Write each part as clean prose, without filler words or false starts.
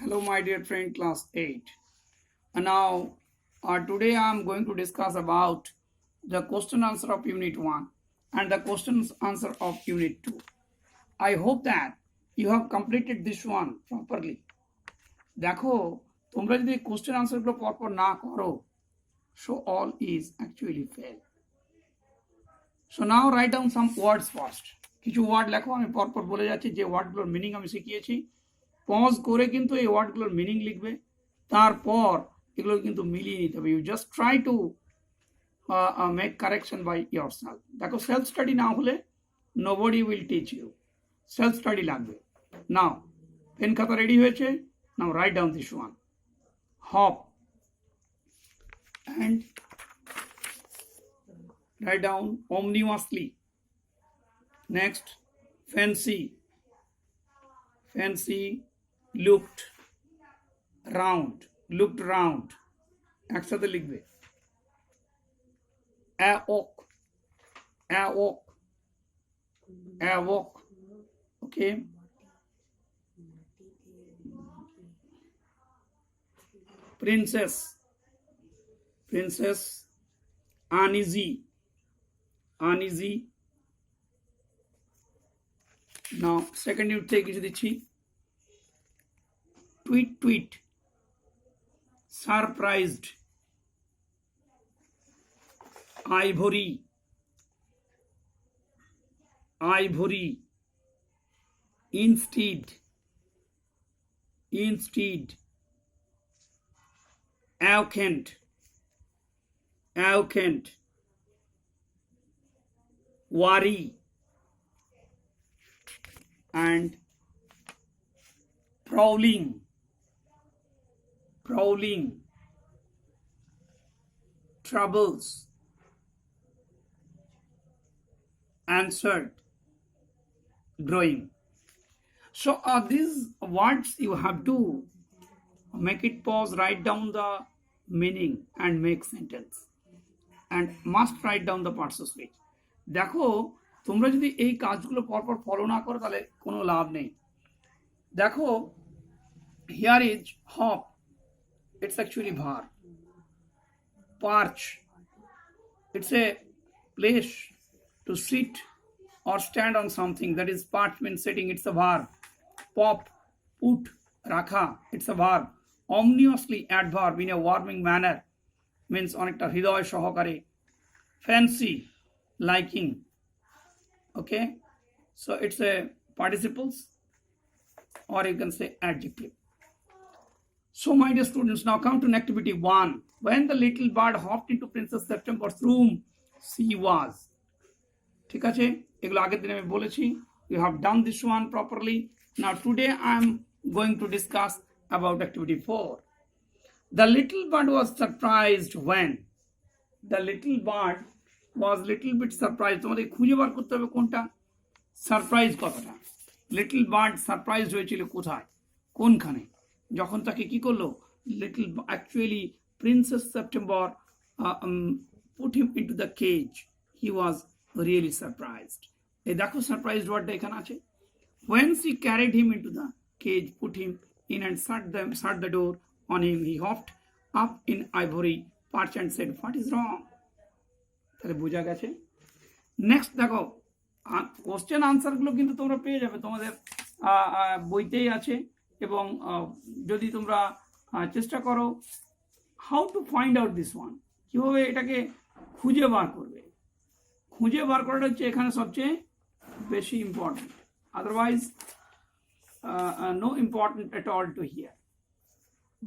Hello, my dear friend, class 8. And now, today I am going to discuss about the question answer of Unit 1 and the question answer of Unit 2. I hope that you have completed this one properly. দেখো তোমরা যদি question আনসারগুলো পরপর না করো, so all is actually fail. So now write down some words first. কিছু word লেখো, আমি পরপর বলে যাচ্ছি যে ওয়ার্ডগুলোর মিনিং আমি শিখিয়েছি। পজ করে কিন্তু এই ওয়ার্ডগুলোর মিনিং লিখবে, তারপর এগুলো কিন্তু মিলিয়ে নিতে হবে। You just try to make correction by yourself. দেখো সেলফ স্টাডি না হলে nobody will teach you, self study লাগবে। নাও পেন খাতা রেডি হয়েছে, now write down this one, hop, and write down ominously. Next, fancy, looked round, একসাথে লিখবে। awoke, okay. Princess, uneasy. Now second you take কিছু দিচ্ছি, tweet, surprised, ivory, instead, arrogant, worry, and prowling, troubles, answered, growing. So these words you have to make it pause, write down the meaning and make sentence, and must write down the parts of speech. দেখো তোমরা যদি এই কাজগুলো পরপর follow না করো তাহলে কোনো লাভ নেই। দেখো here is hop, it's actually verb. Perch, it's a place to sit or stand on something, that is perch means sitting, it's a verb. Pop, put, rakha, it's a verb. Ominously, adverb, in a warming manner, means অনেকটা হৃদয় সহকারে। Fancy, liking, okay, so it's a participles or you can say adjective. So my dear students, now come to activity 1. When the little bird hopped into Princess September's room, she was, ঠিক আছে, এগুলো আগের দিন আমি বলেছি। You have done this one properly. Now today I am going to discuss about activity 4. The little bird was surprised when, the little bird was little bit surprised. তোমাদের খুঁজে বার করতে হবে কোনটা সারপ্রাইজ কথাটা। লিটল বার্ড সারপ্রাইজ হয়েছিল কোথায়, কোনখানে, যখন তাকে কি করলো, little actually princess September put him into the cage, he was really surprised. এই দেখো সারপ্রাইজড ওয়ার্ডটা এখানে আছে। when she carried him into the cage, put him in and shut the door on him, he hopped up in ivory perch and said, what is wrong? তাহলে বোঝা গেছে। Next দেখো question আনসারগুলো কিন্তু তোমরা পেয়ে যাবে, তোমাদের বইতেই আছে, এবং যদি তোমরা চেষ্টা করো how to find out this one, কীভাবে এটাকে খুঁজে বার করবে, খুঁজে বার করাটা হচ্ছে এখানে সবচেয়ে বেশি important. Otherwise no important at all to here,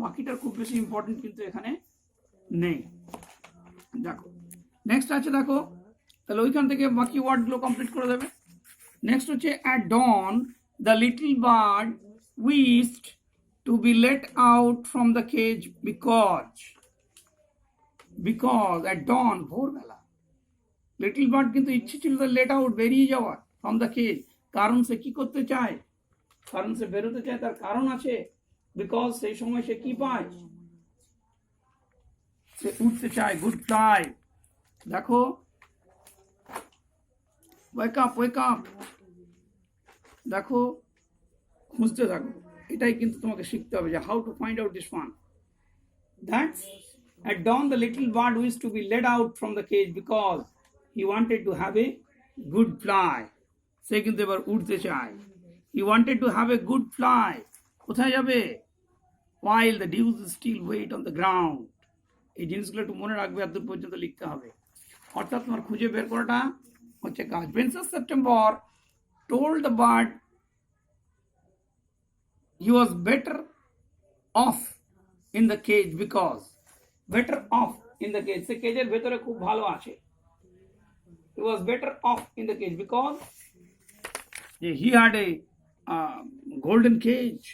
বাকিটার খুব বেশি ইম্পর্টেন্ট কিন্তু এখানে নেই। দেখো নেক্সট আছে, দেখো তাহলে ওইখান থেকে বাকি ওয়ার্ডগুলো কমপ্লিট করে দেবে। নেক্সট হচ্ছে at dawn the little bird wished to be let out from the cage because at dawn, ভোরবেলা, লিটল বার্ড কিন্তু ইচ্ছে ছিল লেট আউট, বেরিয়ে যাওয়ার ফ্রম দ্য কেজ, কারণ সে কি করতে চায়, কারণ সে বেরোতে চায়, তার কারণ আছে। বিকজ সেই সময় সে কি পায়, সে উঠতে চায়, গুড ফ্লাই। দেখো ওয়েক আপ, দেখো খুঁজতে থাকো, এটাই কিন্তু তোমাকে শিখতে হবে যে how to find out this one. That's at dawn the little bird wished to be let out from the cage because he wanted to have a good fly. সে কিন্তু এবার উঠতে চায়। He wanted to have a good fly. কোথায় যাবে? While the dews still wait on the ground. এই জিনিসগুলো একটু মনে রাখবে, এত পর্যন্ত লিখতে হবে। অর্থাৎ তোমার খুঁজে বের করাটা হচ্ছে কাজ। Princess September told the bird he was better off in the cage because better off in the cage, সে কেজের ভেতরে খুব ভালো আছে। He was better off in the cage because he had a golden cage.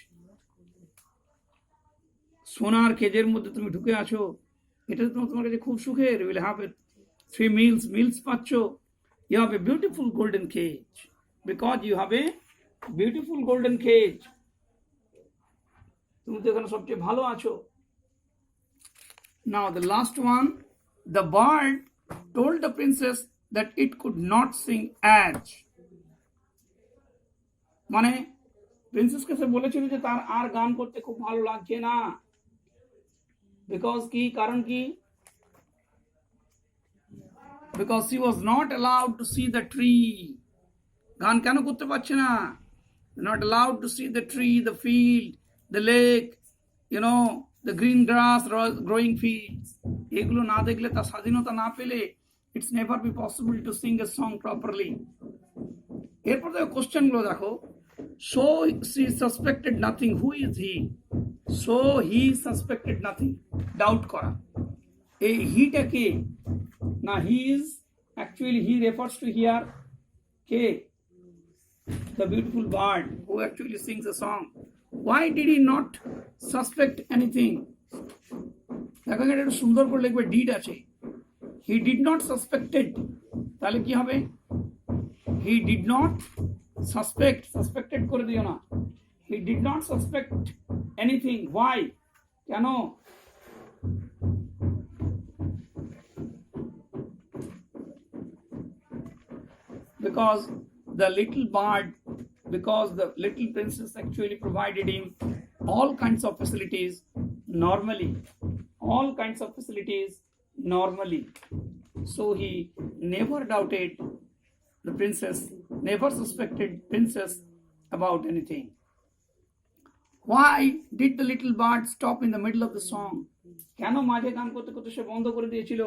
সোনার কেজের মধ্যে তুমি ঢুকে আছো, এটা তোমার কাছে খুব সুখের। You will have 3 meals পাচ্ছ। You have a beautiful golden cage because you have a beautiful golden cage. তুমি তো এখানে সবচেয়ে ভালো আছো। Now the last one, the bird told the princess that it could not sing as, মানে প্রিন্সেসকে সে বলেছিল যে তার আর গান করতে খুব ভালো লাগছে না। বিকজ কি, কারণ কি? Because she was not allowed to see the tree. গান কেন করতে পারছে না? Not allowed to see the tree, the field, the lake, the green grass growing fields. এগুলো না দেখলে, তার স্বাধীনতা না পেলে, it's never be possible to sing a song properly. এরপর দেখো কোশ্চেন গুলো দেখো। So she suspected nothing. Who is he? So he suspected nothing. Doubt করা। এই হিটা কে? না, he is actually, he refers to here K? The beautiful bird who actually sings a song. Why did he not suspect anything? দেখো এটা একটু সুন্দর করে লিখবে, did আছে। He did not suspected, তাহলে কি হবে? He did not suspected করে দিও না। He did not suspect anything. Why? কেন? Because the little princess actually provided him all kinds of facilities normally. So he never doubted the princess, never suspected princess about anything. Why did the little bird stop in the middle of the song? কেন মাঝে গান করতে করতে সে বন্ধ করে দিয়েছিল?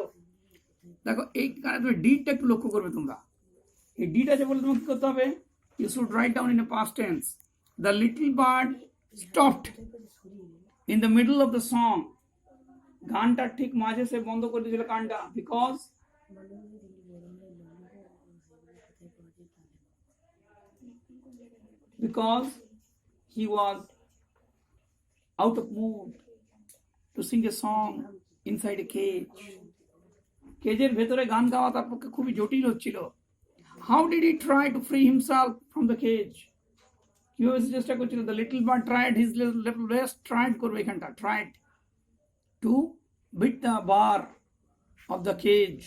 দেখো এই গানে তুমি ডিডটা একটু লক্ষ্য করবে তোমরা। এই ডিড আছে বলে তোমাকে কি করতে হবে? You should write down in a past tense. The little bird stopped in the middle of the song. গানটা ঠিক মাঝে সে বন্ধ করে দিয়েছিল গানটা because he was out of mood to sing a song inside a cage. কেজের ভেতরে গান গাওয়া তার পক্ষে খুবই জটিল হচ্ছিল। How did he try to free himself from the cage? কিভাবে চেষ্টা করছিল? The little bird tried his level best, tried করবে এখানটা, tried to beat the bar of the cage,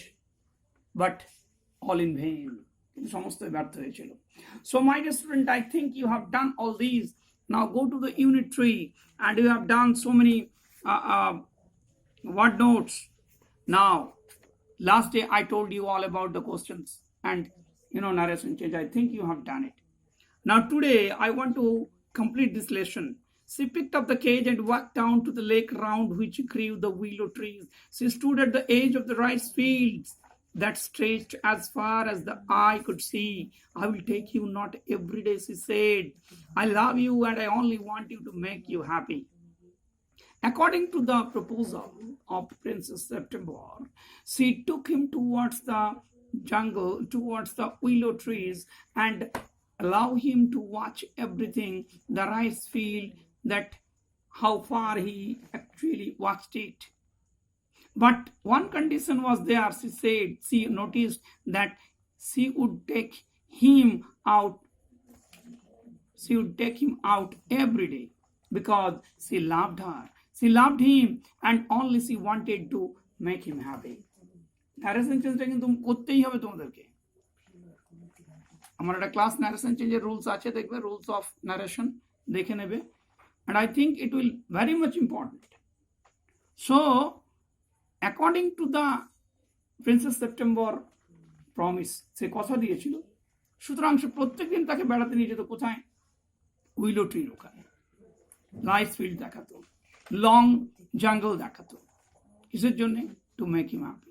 but all in vain. কিন্তু সমস্ত ব্যর্থ হয়েছিল। So my dear student, I think you have done all these. Now go to the unit 3 and you have done so many word notes. Now, last day I told you all about the questions and narration change. I think you have done it. Now today I want to complete this lesson. She picked up the cage and walked down to the lake round which grew the willow trees. She stood at the edge of the rice fields that stretched as far as the eye could see. I will take you not every day, she said. I love you and I only want you to make you happy. According to the proposal of Princess September, she took him towards the jungle, towards the willow trees, and allow him to watch everything, the rice field, that how far he actually watched it. But one condition was there, she said. She noticed that she would take him out every day because she loved her. She loved him and only she wanted to make him happy. Narration চেঞ্জটা কিন্তু করতেই হবে তোমাদেরকে। আমার একটা class narration চেঞ্জের rules আছে, দেখবে রুলস অফ ন্যারেশন দেখে নেবে। and I think it will very much important. So, according to the Princess September promise, সে কথা দিয়েছিল, সুতরাং সে প্রত্যেকদিন তাকে বেড়াতে নিয়ে যেত কোথায়? উইলো ট্রির ওখানে, রাইস ফিল্ড দেখাতো, লং জঙ্গল দেখাতো। কিসের জন্যে? To make him happy.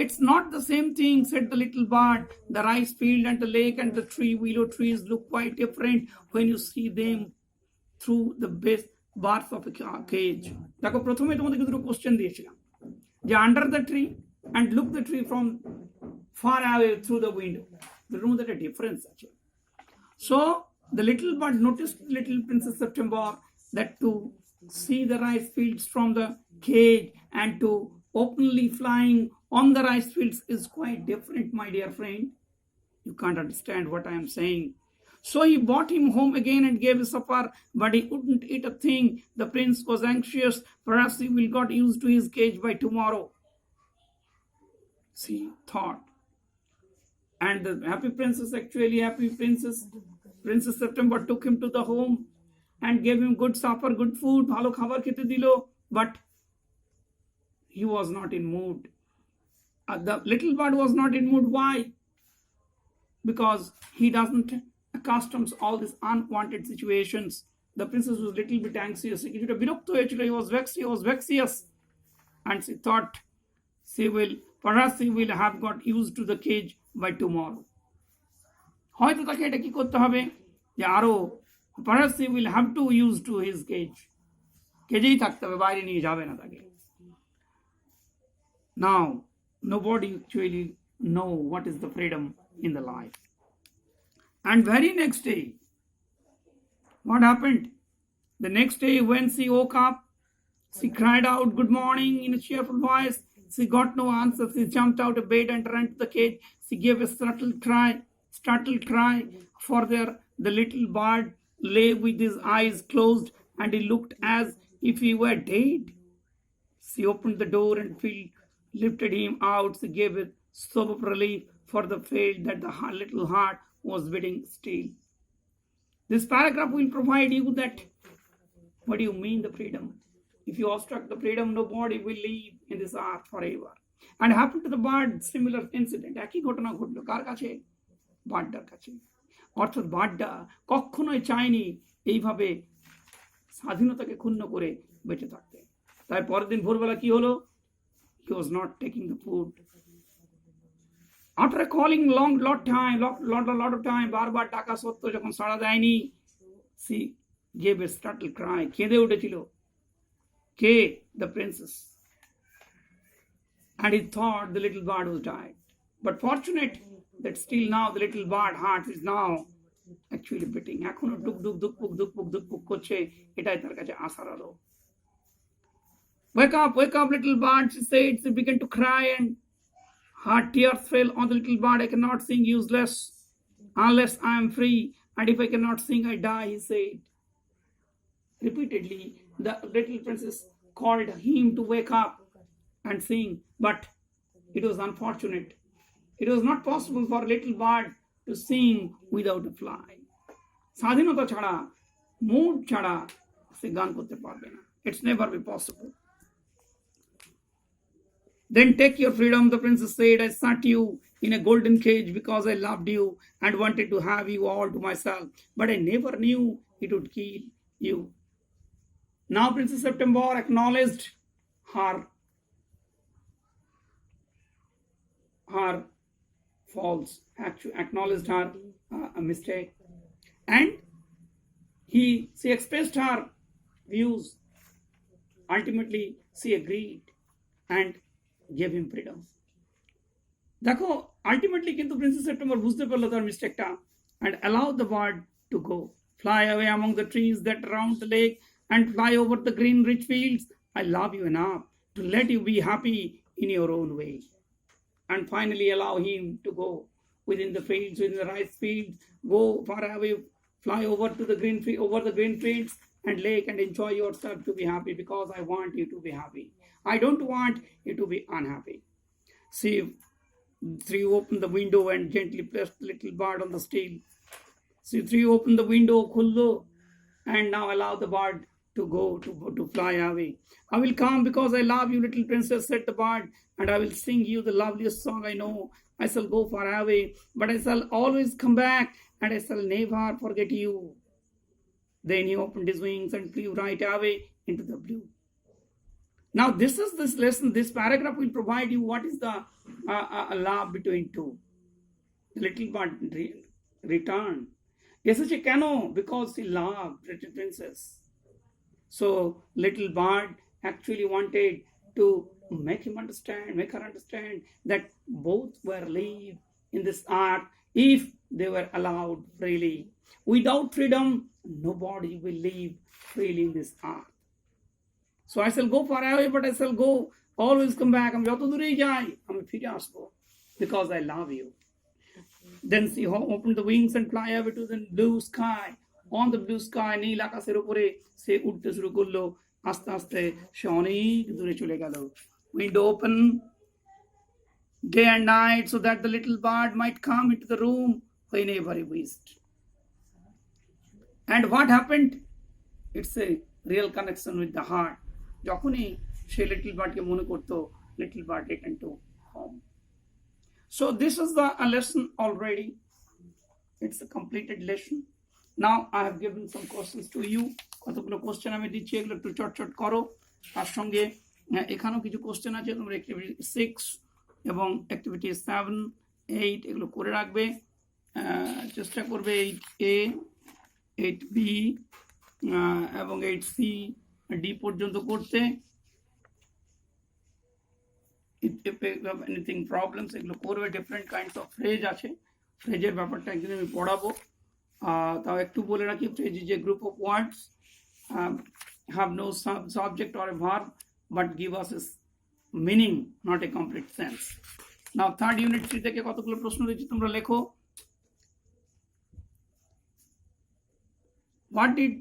It's not the same thing, said the little bird. The rice field and the lake and the tree, willow trees look quite different when you see them through the bars of a cage. দেখো, প্রথমে তোমাদেরকে দুটো question দিয়েছিলাম, যে under the tree and look the tree from far away through the window. There is a difference actually. So the little bird noticed little Princess September that to see the rice fields from the cage and to openly flying on the rice fields is quite different, my dear friend. You can't understand what I am saying. So he brought him home again and gave him supper, but he wouldn't eat a thing. The prince was anxious. Perhaps he will get used to his cage by tomorrow. See, thought. And the happy princess September took him to the home and gave him good supper, good food, bhalo khabar khete dilo, but he was not in mood. The little bird was not in mood. Why? Because he doesn't accustoms all these unwanted situations. The princess was a little bit anxious. He was vexed, and she thought perhaps he will have got used to the cage by tomorrow. হয়তো তাকে এটা কি করতে হবে, যে আরো perhaps he will have to use to his cage. কেজেই থাকতে হবে, বাইরে নিয়ে যাবে না তাকে। Now, nobody actually know what is the freedom in the life. And very next day, what happened? The next day when she woke up, she cried out, "Good morning," in a cheerful voice. She got no answer. She jumped out of bed and ran to the cage. She gave a startled cry, for there the little bird lay with his eyes closed, and he looked as if he were dead. She opened the door and lifted him out. She gave a sob of relief, for the felt that the little heart was beating still. This paragraph will provide you that, what do you mean the freedom? If you obstruct the freedom, nobody will live in this earth forever. And happened to the bird, similar incident. একই ঘটনা ঘটলো কার কাছে? বার্ডটার কাছে। অর্থাৎ বার্ডটা কখনোই চায়নি এইভাবে স্বাধীনতাকে ক্ষুণ্ণ করে বেঁচে থাকতে। তাই পরের দিন ভোরবেলা কি হলো? He was not taking the food. After calling lot of time, বারবার ডাকা সত্ত্বেও যখন সাড়া দেয়নি, she gave a startled cry. কেঁদে উঠেছিল। কে? The princess. And he thought the little bird was died. But fortunate that still now the little bird heart is now actually beating. এখনো দুক করছে, এটাই তার কাছে আশার আলো। Wake up, little bird, she said. She began to cry and her tears fell on the little bird. I cannot sing useless unless I am free. And if I cannot sing, I die, he said. Repeatedly, the little princess called him to wake up and sing. But it was unfortunate. It was not possible for a little bird to sing without a fly. স্বাধীনতা ছাড়া, mood ছাড়া সে গান করতে পারবে না। It's never be possible. Then take your freedom, the princess said. I sat you in a golden cage because I loved you and wanted to have you all to myself. But I never knew it would kill you. Now Princess September acknowledged her faults, acknowledged her mistake, and she expressed her views. Ultimately, she agreed and gave him freedom. দেখো, ultimately কিন্তু Princess September বুঝতে পারলো তার মিস্টেকটা, and allowed the bird to go, fly away among the trees that surround the lake, and fly over the green rich fields. I love you enough to let you be happy in your own way. And finally allow him to go within the fields, within the rice fields, go far away, fly over to the green fields and lake, and enjoy yourself to be happy, because I want you to be happy. I don't want you to be unhappy. See, three open the window and gently pressed the little bird on the steel. See, three open the window, khullo, and now allow the bird to go to fly away. I will come because I love you, little princess, said the bird, and I will sing you the loveliest song I know. I shall go far away, but I shall always come back, and I shall never forget you. Then he opened his wings and flew right away into the blue. Now, this is this lesson. This paragraph will provide you what is the love between two. The little bird returned. Yes, she cannot because she loved little princess. So little bird actually wanted to make her understand that both were live in this earth if they were allowed freely. Without freedom, nobody will live freely in this earth. So I shall go far away, but I shall go always come back. আমি যত দূরেই যাই আমি ফিরে আসবো because I love you. Then she opened the wings and fly away to the blue sky. On the blue sky, নীল আকাশের উপরে সে উঠতে শুরু করলো আস্তে আস্তে সে অনেক দূরে চলে গেল. Window open day and night so that the little bird might come into the room whenever he wished. And what happened? It's a real connection with the heart. যখনই সে লিটল বার্ডকে মনে করতো, little bird returned to home. So this is a lesson already. It's a completed lesson. Now I have given some questions to you. কতগুলো question আমি দিচ্ছি, এগুলো একটু চটচট করো। তার সঙ্গে এখানেও কিছু কোশ্চেন আছে, তোমরা অ্যাক্টিভিটি 6 এবং অ্যাক্টিভিটি 7, 8 এগুলো করে রাখবে। চেষ্টা করবে 8A, 8B এবং 8C, D পর্যন্ত করতে। If you have anything problems, এগুলো করবে। ডিফারেন্ট কাইন্ডস অফ ফ্রেজ আছে, ফ্রেজের ব্যাপারটা একদিন আমি পড়াবো। তাও একটু বলে রাখি, phrase is a group of words have no subject or a verb but give us a meaning, not a complete sense. Now third unit 3 থেকে কতগুলো প্রশ্ন দিচ্ছি, তোমরা লেখো। What did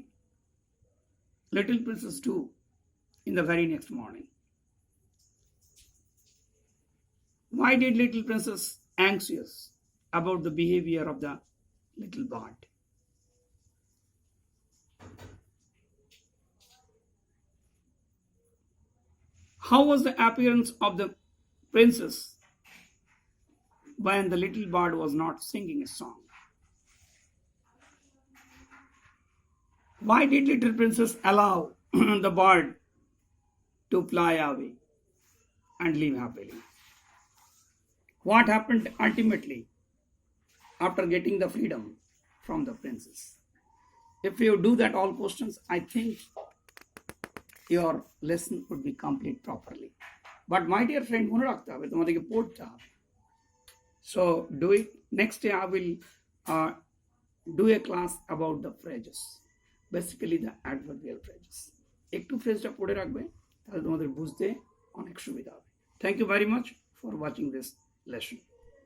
little princess do in the very next morning? Why did little princess anxious about the behavior of the little bird? How was the appearance of the princess when the little bird was not singing a song? Why did little princess allow the bird to fly away and live happily? What happened ultimately after getting the freedom from the princess? If you do that all questions, I think your lesson would be complete properly. But my dear friend, মনে রাখতে হবে, তোমাদেরকে পড়তে হবে। So do it. Next day I will do a class about the phrases, basically the adverbial phrases. একটু ফ্রেজটা পড়ে রাখবে, তাহলে তোমাদের বুঝতে অনেক সুবিধা হবে। Thank you very much for watching this lesson.